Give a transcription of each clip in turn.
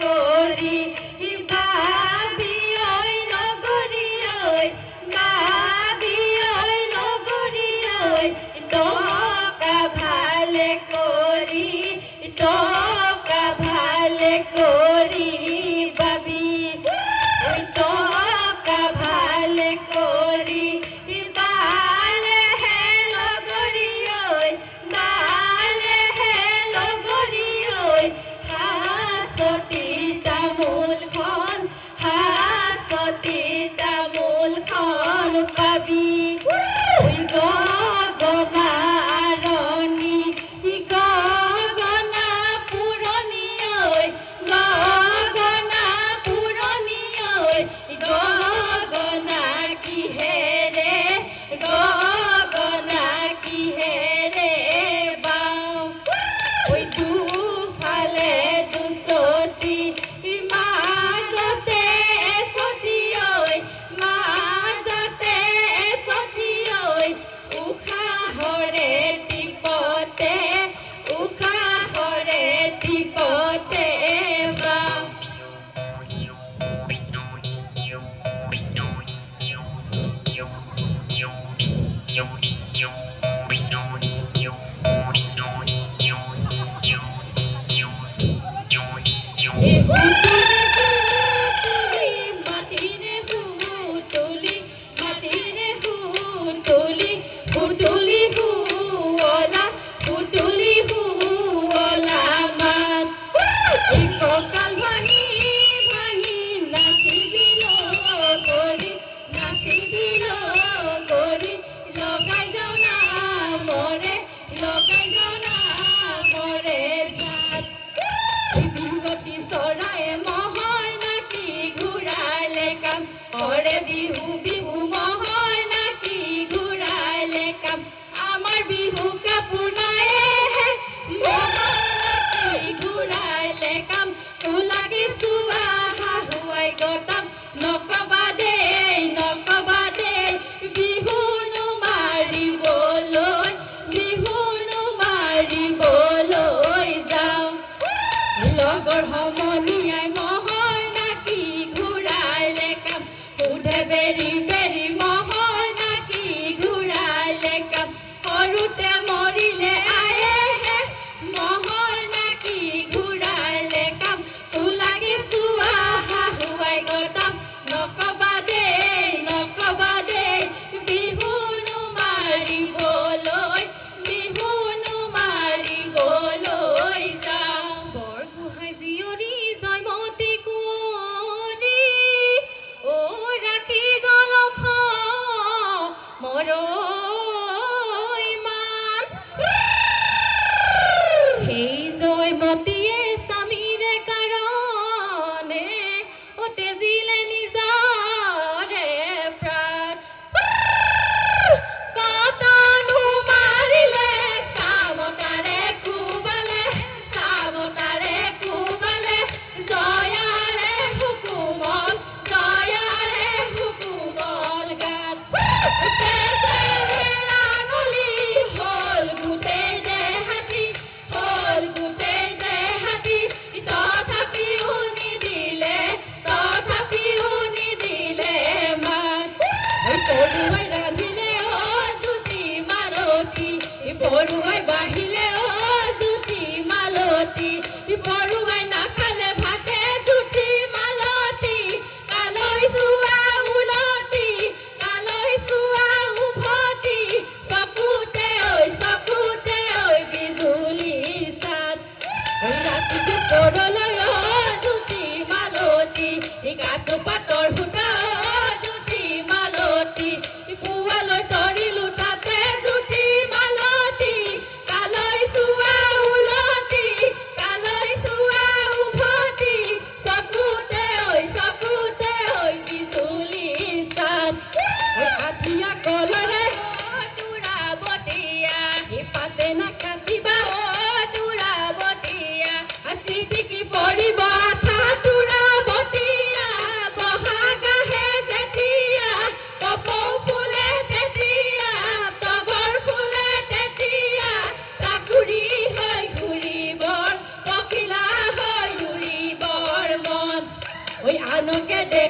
করি বাবি ওই নগরী ওই বাবি ওই নগরী ওই টকা ভালে করি টকা ভালে করি বাবি ওই টকা ভালে করি বালে হে লগরি ওই বালে হে লগরি ওই হাসতি তামোলখন হাসতি তামোলখন পাবি ওই গগনা আৰণি গগনা পুৰণি ঐ গগনা পুৰণি ঐ গগনা কিহেৰে গগনা কিহেৰে বাওঁ ঐ দুফালে দুচতি মাজতে এচতি ঐ মাজতে এচতি ঐ উশাহৰে টিপতে উশাহৰে টিপতে বাওঁ মাটিৰে হুতুলি মাটিৰে হুতুলি হুতুলি হুৱলা হুতুলি হুৱলা মাত কঁকাল ভাঙি ভাঙি নাচিবি কৰি লগাই যাওঁ না মৰে লগাই যাওঁ না মৰে জাত বিহুৱতী চৰাই মহৰ নাকি ঘূৰালে কাম কৰে বিহু বিহু মহৰ নাকি ঘূৰালে কাম আমাৰ বিহু কাপোৰ নাইহে মহৰ নাকি ঘূৰালে কাম তোলাকি চোৱা শাহুৱাই গতাম নকবা দেই বিহুনো মাৰিবলৈ যাওঁ লগৰ সমনীয়াই মহৰ নাকি ঘূৰালে কাম সোধে বেৰি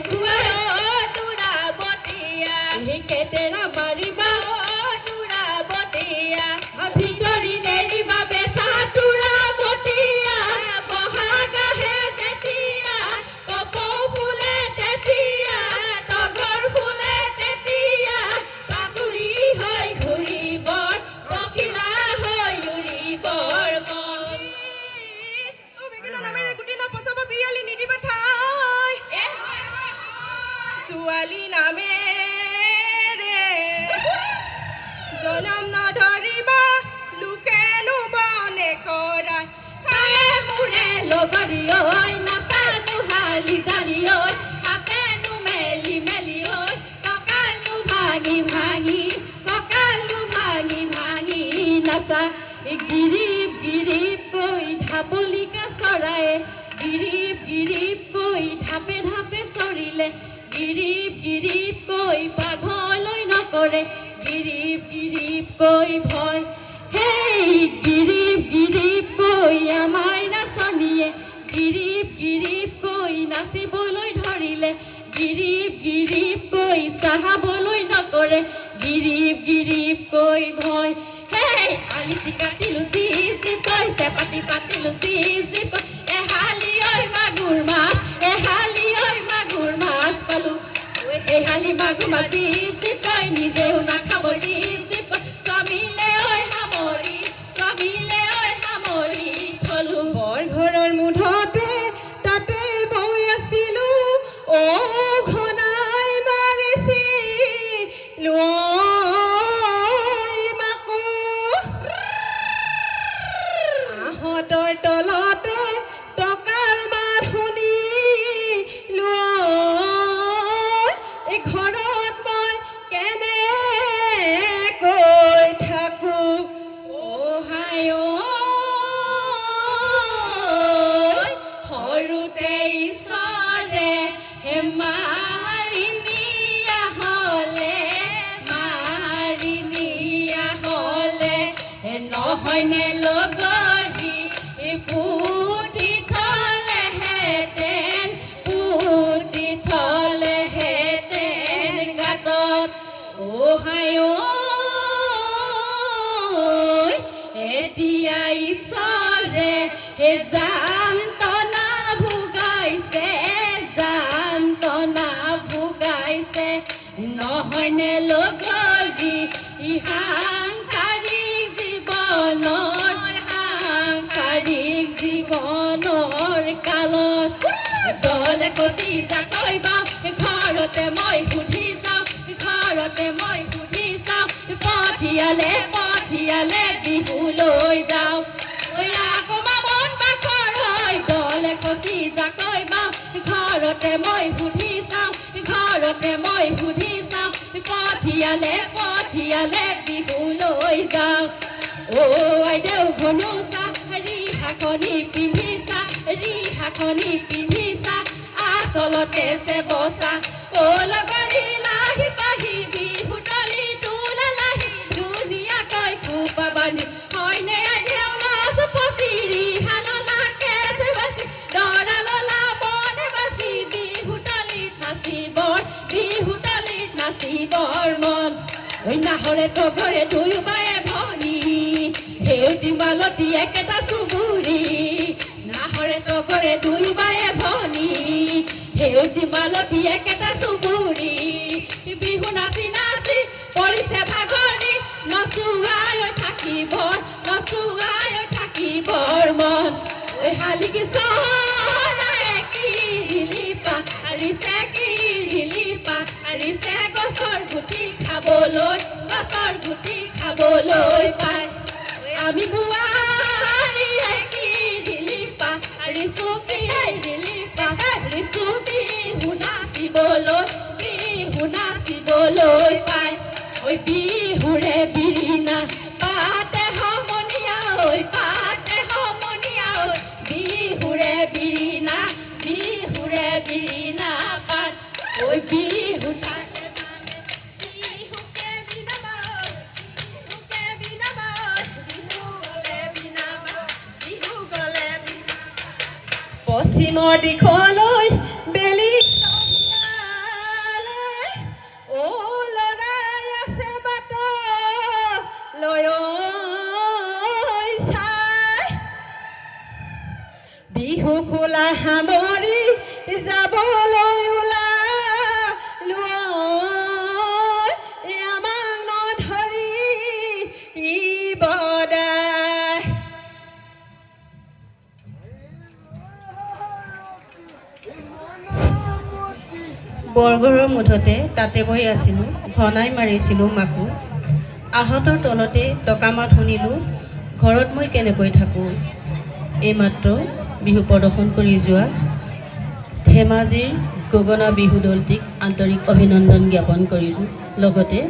খুৱাই তোৰা বতিয়া কেতেৰা মাৰিবা তোৰা বতিয়া ভিতৰি নেৰিবা বেঠা তোৰা বতিয়া বহাগ আহে যেতিয়া কপৌ ফুলে তেতিয়া তগৰ ফুলে তেতিয়া পাতুৰি হৈ ঘূৰিবৰ পখিলা হৈ উৰিবৰ মন ছোৱালী নামেৰে জনম নধৰিবা লোকেনো বনে কৰা খায়ে মোৰে লগৰী ঐ নাচানো হালি জালি ঐ হাতেনো মেলি মেলি ঐ কঁকালো ভাঙি ভাঙি নাচা গিৰিপ গিৰিপকৈ ঢাপলিকা চৰায়ে গিৰিপকৈ ঢাপে ঢাপে চৰিলে গিৰিপকৈ পাঘলৈ নকৰে গিৰিপকৈ ভয় হেই গিৰিপকৈ আমাৰ নাচনীয়ে গিৰিপকৈ নাচিবলৈ ধৰিলে গিৰিপকৈ চাহাবলৈ নকৰে গিৰিপকৈ ভয় হেই আলিটি কাটিলো চিপকৈ চেপাটি পাতিলো চিপকৈ এহালি ঐ মাগুৰ মাছ পালো এহালি মাগুৰ মাছ চিপকৈ নিজেও নাখাব চিপকৈ স্বামীলে ঐ সামৰি থলো বৰ ঘৰৰ মুঠতে তাতে বৈ আছিলো ঘনাই মাৰিছিলো মাকো আহঁতৰ তলতে টকাৰ মাত শুনিলো এই ঘৰত মই কেনেকৈ থাকো হায় সৰুতে ঈশ্বৰে মাৰি নিয়া হলে নহয়নে লগৰী পুতি থলেহেঁতেন গাতত হায় এতিয়া ঈশ্বৰে জান্তনা ভোগাইছে নহয়নে লগৰী সাংসাৰিক জীৱনৰ কালত দলে কচি জাকৈ বাও ঘৰতে মই সুধি চাওঁ পঠিয়ালে বিহুলৈ যাওঁ আকৌ মামন বাখৰ হৈ দলে কচি জাকৈ বাও ঘৰতে মই সুধি চাওঁ পঠিয়ালে বিহুলৈ যাওঁ আইদেউ ঘনোচা ৰিহাখনি পিন্ধিছা আচলতে চেবচা লগৰী লাহি পাহি বিহুতলি তোলা লাহি ধুনীয়াকৈ খোপা বান্ধি হয়নে আইদেউ লজ পচি ৰিহাললা কেচ বাচি দৰা ললা মনে বাচি বিহুতলিত নাচিবৰ মন নাহৰে তগৰে দুয়োবায়ে ভনী হেউতি মালতি একেটা চুবুৰী নাহৰে তগৰে দুয়োবায়ে ভনী হেউতি মালতি একেটা চুবুৰী বিহু নাচি পৰিছে ভাগৰি নচুৱাই থাকিবৰ মন শালিকি চৰাই কি ৰিলিপা আৰিছে গছৰ গুটি খাবলৈ পায় আমি বোৱাৰী কি ৰিলিপা আৰিছো বিহু নাচিবলৈ পায় বিহুৰে বিৰিণা পাতে সমনীয়া বিহুৰে বিৰিণা পাত বিহু পশ্চিমৰ দিশলৈ বেলি চোলা সামৰি যাবলৈ ওলালো আমাক নধৰি বদাই। বৰঘৰৰ মুঠতে তাতে বহি আছিলোঁ, ঘনাই মাৰিছিলোঁ মাকো। আহঁতৰ তলতে টকামাত শুনিলোঁ, ঘৰত মই কেনেকৈ থাকোঁ। এইমাত্ৰ বিহু প্ৰদৰ্শন কৰি যোৱা ধেমাজিৰ গগনা বিহু দলটিক আন্তৰিক অভিনন্দন জ্ঞাপন কৰিলোঁ। লগতে